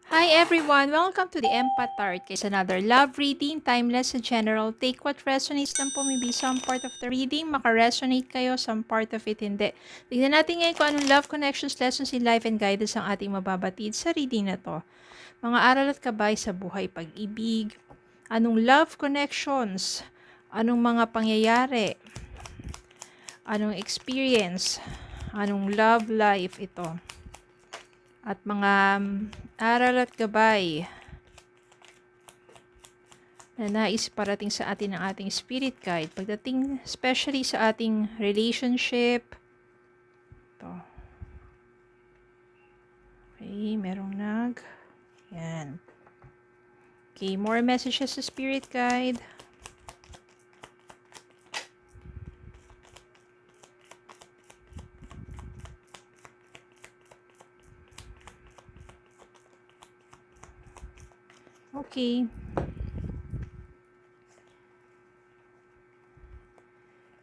Hi everyone! Welcome to the Empath Tarot Case. Another love reading, timeless and general. Take what resonates lang po, maybe some part of the reading, maka-resonate kayo, some part of it hindi. Tignan natin ngayon kung anong love connections, lessons in life, and guidance ang ating mababatid sa reading na to. Mga aral at kabay sa buhay, pag-ibig, anong love connections, anong mga pangyayari, anong experience, anong love life ito. At mga aral at gabay na nais parating sa atin ng ating spirit guide pagdating especially sa ating relationship. Ito. Okay, merong yan. Okay, more messages sa spirit guide. Okay.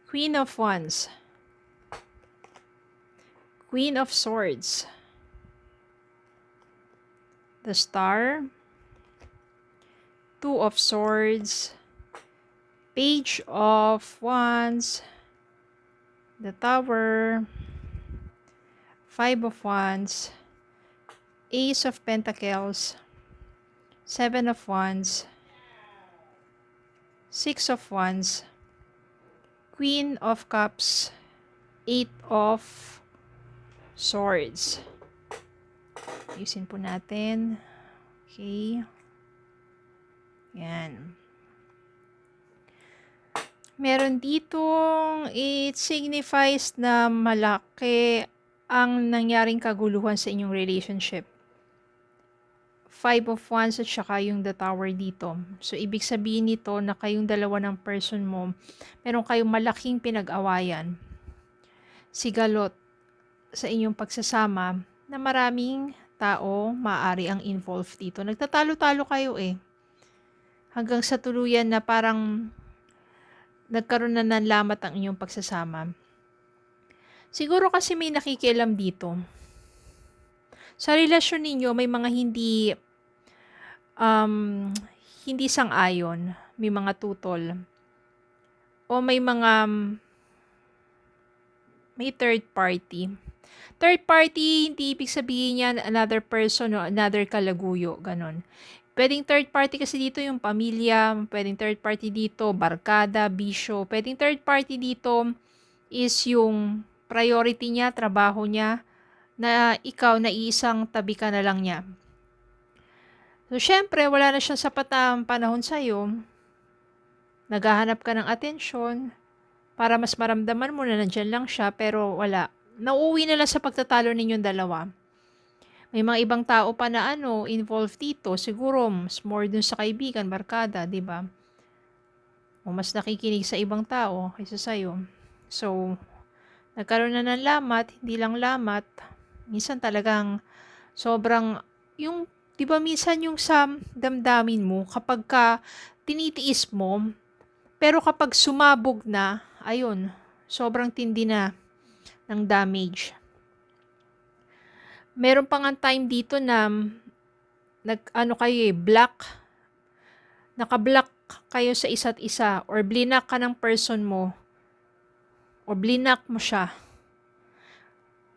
Queen of Wands. Queen of Swords. The Star. Two of Swords. Page of Wands. The Tower. Five of Wands. Ace of Pentacles. Seven of Wands. Six of Wands. Queen of Cups. Eight of Swords. Ayusin po natin. Okay. Yan. Meron ditong it signifies na malaki ang nangyaring kaguluhan sa inyong relationship. Five of Wands at saka yung the Tower dito. So, ibig sabihin nito na kayong dalawa ng person mo, meron kayong malaking pinag-awayan. Sigalot sa inyong pagsasama na maraming tao maaari ang involved dito. Nagtatalo-talo kayo eh. Hanggang sa tuluyan na parang nagkaroon na ng lamat ang inyong pagsasama. Siguro kasi may nakikialam dito. Sa relasyon ninyo, may mga hindi sang-ayon, may mga tutol, o may third party. Third party, hindi ibig sabihin yan another person o another kalaguyo, ganon. Pwedeng third party kasi dito yung pamilya, pwedeng third party dito, barkada, bisyo, pwedeng third party dito is yung priority niya, trabaho niya, na ikaw na iisang tabi ka na lang niya. So, syempre, wala na siyang sapat na panahon sa'yo. Naghahanap ka ng atensyon para mas maramdaman mo na nandyan lang siya, pero wala. Nauuwi na lang sa pagtatalo ninyong dalawa. May mga ibang tao pa na involved dito. Siguro, mas more dun sa kaibigan, barkada, di ba? O mas nakikinig sa ibang tao kaysa sa'yo. So, nagkaroon na ng lamat, hindi lang lamat. Minsan talagang sobrang, yung di ba minsan yung sa damdamin mo, kapag ka tinitiis mo, pero kapag sumabog na, ayun, sobrang tindi na ng damage. Meron pa nga time dito na naka-block kayo sa isa't isa, or blinak ka ng person mo, o blinak mo siya.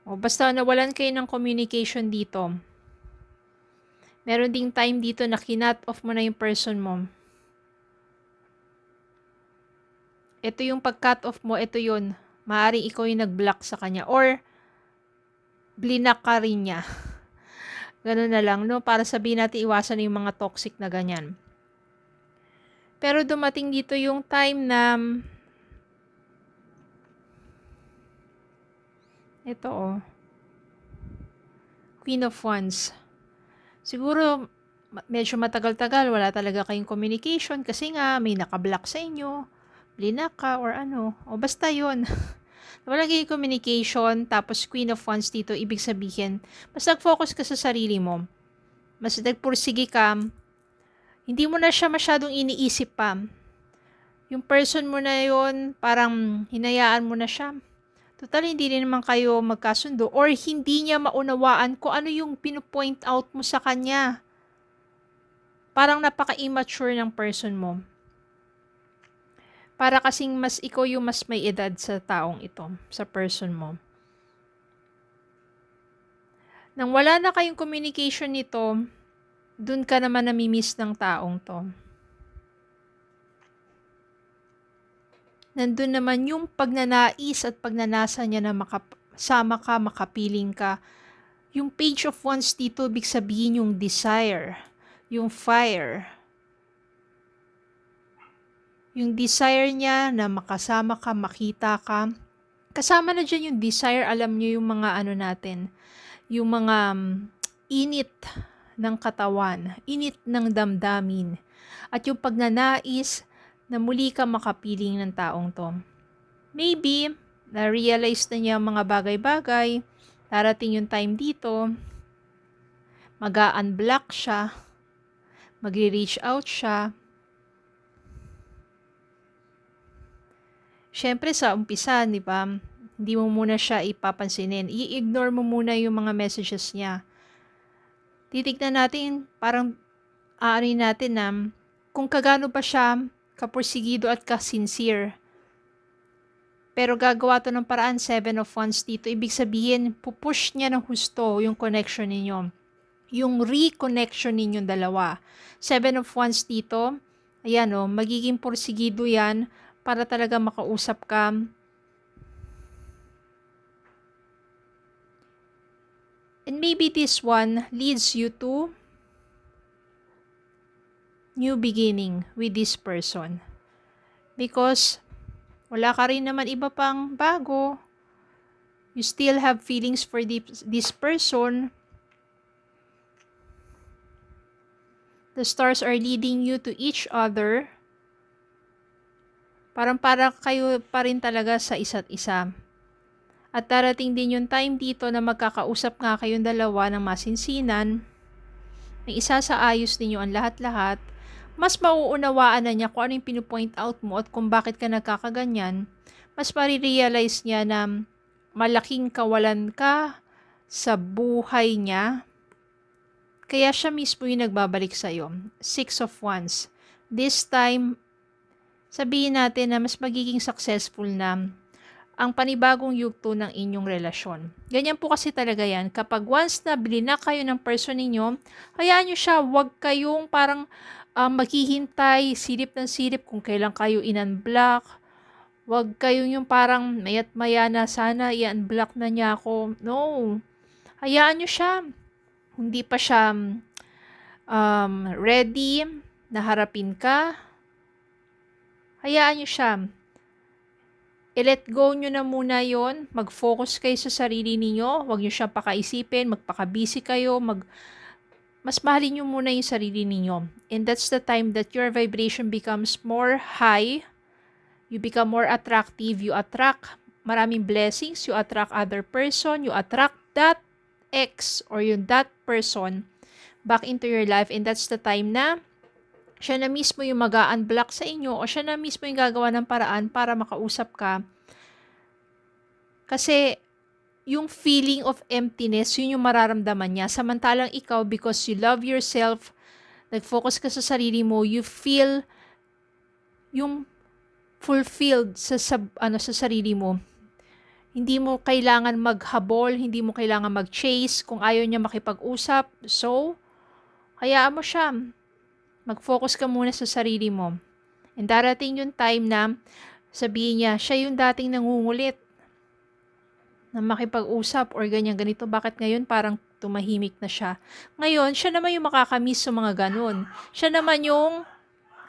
O basta nawalan kayo ng communication dito. Meron ding time dito na kinut off mo na yung person mo. Ito yung pag-cut off mo, ito yun. Maaaring ikaw yung nag-block sa kanya. Or, blinak ka rin niya. Ganun na lang, no? Para sabihin natin, iwasan na yung mga toxic na ganyan. Pero dumating dito yung time na ito Queen of Wands. Siguro, medyo matagal-tagal, wala talaga kayong communication kasi nga may naka-block sa inyo, blinak ka or o basta yun. Wala kayong communication, tapos Queen of Wands dito, ibig sabihin, mas nag-focus ka sa sarili mo. Mas nagpursige ka, hindi mo na siya masyadong iniisip pa. Yung person mo na yun, parang hinayaan mo na siya. Total, hindi rin naman kayo magkasundo or hindi niya maunawaan kung ano yung pinupoint out mo sa kanya. Parang napaka-immature ng person mo. Para kasing mas ikaw yung mas may edad sa taong ito, sa person mo. Nang wala na kayong communication nito, dun ka naman namimiss ng taong to. Nandun naman yung pagnanais at pagnanasa niya na makasama ka, makapiling ka. Yung page of wands dito, ibig sabihin yung desire, yung fire. Yung desire niya na makasama ka, makita ka. Kasama na dyan yung desire, alam niyo yung mga ano natin, yung mga init ng katawan, init ng damdamin, at yung pagnanais na muli ka makapiling ng taong to. Maybe, na-realize na niya mga bagay-bagay, darating yung time dito, mag-a-unblock siya, magre-reach out siya. Siyempre sa umpisa, di ba, hindi mo muna siya ipapansinin. I-ignore mo muna yung mga messages niya. Titignan natin, parang aanin natin na kung kagano pa siya kapursigido at ka-sincere. Pero gagawa to ng paraan, 7 of Wands dito. Ibig sabihin, pupush niya ng husto yung connection ninyo. Yung reconnection ninyong dalawa. 7 of Wands dito, ayan o, magiging pursigido yan para talaga makausap ka. And maybe this one leads you to new beginning with this person. Because wala ka rin naman iba pang bago. You still have feelings for this person. The stars are leading you to each other. Parang kayo pa rin talaga sa isa't isa. At darating din yung time dito na magkakausap nga kayong dalawa ng masinsinan. May isa sa ayos ninyo ang lahat-lahat. Mas mauunawaan na niya kung ano yung pinupoint out mo at kung bakit ka nagkakaganyan. Mas marirealize niya na malaking kawalan ka sa buhay niya. Kaya siya mismo yung nagbabalik sa'yo. 6 of Wands. This time, sabihin natin na mas magiging successful na ang panibagong yugto ng inyong relasyon. Ganyan po kasi talaga yan. Kapag once na bili na kayo ng person ninyo, hayaan nyo siya. Huwag kayong parang maghihintay, silip ng silip kung kailan kayo in-unblock. Huwag kayong yung parang mayat maya na sana i-unblock na niya ako. No. Hayaan nyo siya. Hindi pa siya ready na harapin ka. Hayaan nyo siya. I-let go nyo na muna yon. Mag-focus kayo sa sarili ninyo. Huwag nyo siyang pakaisipin. Magpaka-busy kayo. Mas mahalin nyo muna yung sarili ninyo. And that's the time that your vibration becomes more high. You become more attractive. You attract maraming blessings. You attract other person. You attract that ex or yung that person back into your life. And that's the time na siya na mismo yung mag-a-unblock sa inyo o siya na mismo yung gagawa ng paraan para makausap ka. Kasi yung feeling of emptiness, yun yung mararamdaman niya. Samantalang ikaw, because you love yourself, nag-focus ka sa sarili mo, you feel yung fulfilled sa sarili mo. Hindi mo kailangan maghabol, hindi mo kailangan mag-chase kung ayaw niya makipag-usap. So, hayaan mo siya. Mag-focus ka muna sa sarili mo. And darating yung time na sabihin niya, siya yung dating nangungulit na makipag-usap or ganyan-ganito. Bakit ngayon parang tumahimik na siya? Ngayon, siya naman yung makakamiss sa mga ganun. Siya naman yung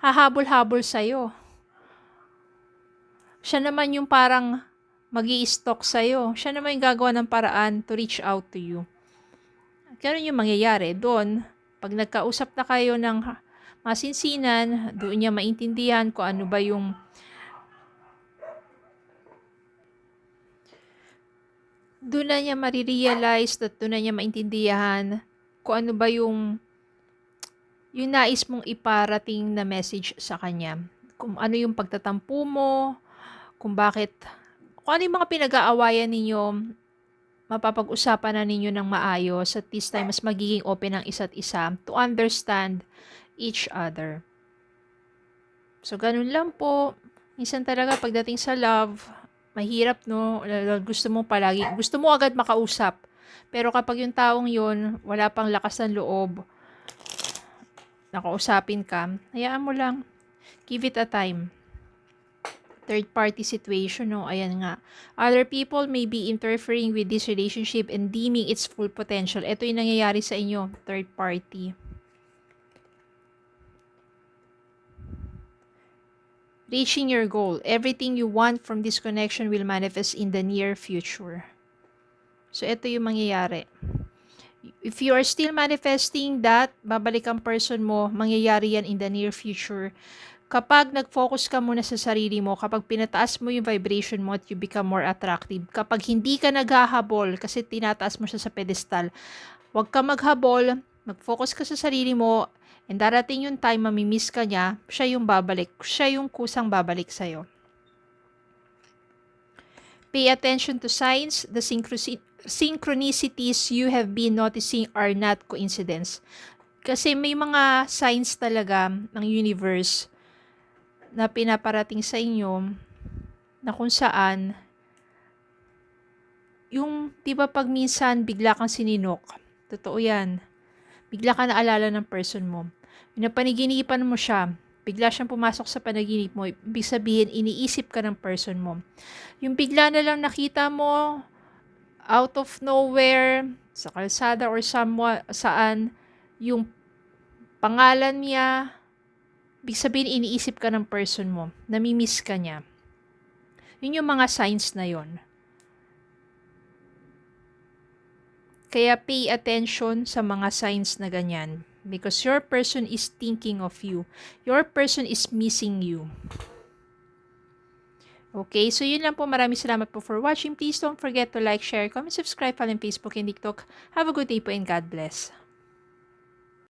hahabol-habol sa'yo. Siya naman yung parang mag-i-stalk sa'yo. Siya naman yung gagawa ng paraan to reach out to you. Ganun yung mangyayari. Doon, pag nagkausap na kayo ng masinsinan, doon niya maintindihan kung ano ba yung doon na niya marirealize at doon na niya maintindihan kung ano ba yung nais mong iparating na message sa kanya. Kung ano yung pagtatampo mo, kung ano yung mga pinag-aawayan ninyo, mapapag-usapan na ninyo ng maayos at this time mas magiging open ang isa't isa to understand each other. So, ganun lang po. Minsan talaga pagdating sa love, mahirap, no? Gusto mo agad makausap. Pero kapag yung taong yun, wala pang lakas ng loob, nakausapin ka, hayaan mo lang. Give it a time. Third party situation, no? Ayan nga. Other people may be interfering with this relationship and deeming its full potential. Ito yung nangyayari sa inyo, third party. Reaching your goal. Everything you want from this connection will manifest in the near future. So, ito yung mangyayari. If you are still manifesting that, babalik ang person mo, mangyayari yan in the near future. Kapag nag-focus ka muna sa sarili mo, kapag pinataas mo yung vibration mo at you become more attractive, kapag hindi ka naghahabol kasi tinataas mo siya sa pedestal, huwag ka maghabol, mag-focus ka sa sarili mo, and darating yung time, mamimiss ka niya, siya yung babalik. Siya yung kusang babalik sa'yo. Pay attention to signs. The synchronicities you have been noticing are not coincidence. Kasi may mga signs talaga ng universe na pinaparating sa inyo na kung saan yung, di ba pag minsan bigla kang sininok, totoo yan. Bigla ka naalala ng person mo. Pinapanaginipan mo siya, bigla siyang pumasok sa panaginip mo, ibig sabihin, iniisip ka ng person mo. Yung bigla na lang nakita mo, out of nowhere, sa kalsada or saan, yung pangalan niya, ibig sabihin, iniisip ka ng person mo, namimiss ka niya. Yun yung mga signs na yon. Kaya pay attention sa mga signs na ganyan. Because your person is thinking of you. Your person is missing you. Okay, so yun lang po. Maraming salamat po for watching. Please don't forget to like, share, comment, subscribe, follow on Facebook and TikTok. Have a good day po and God bless.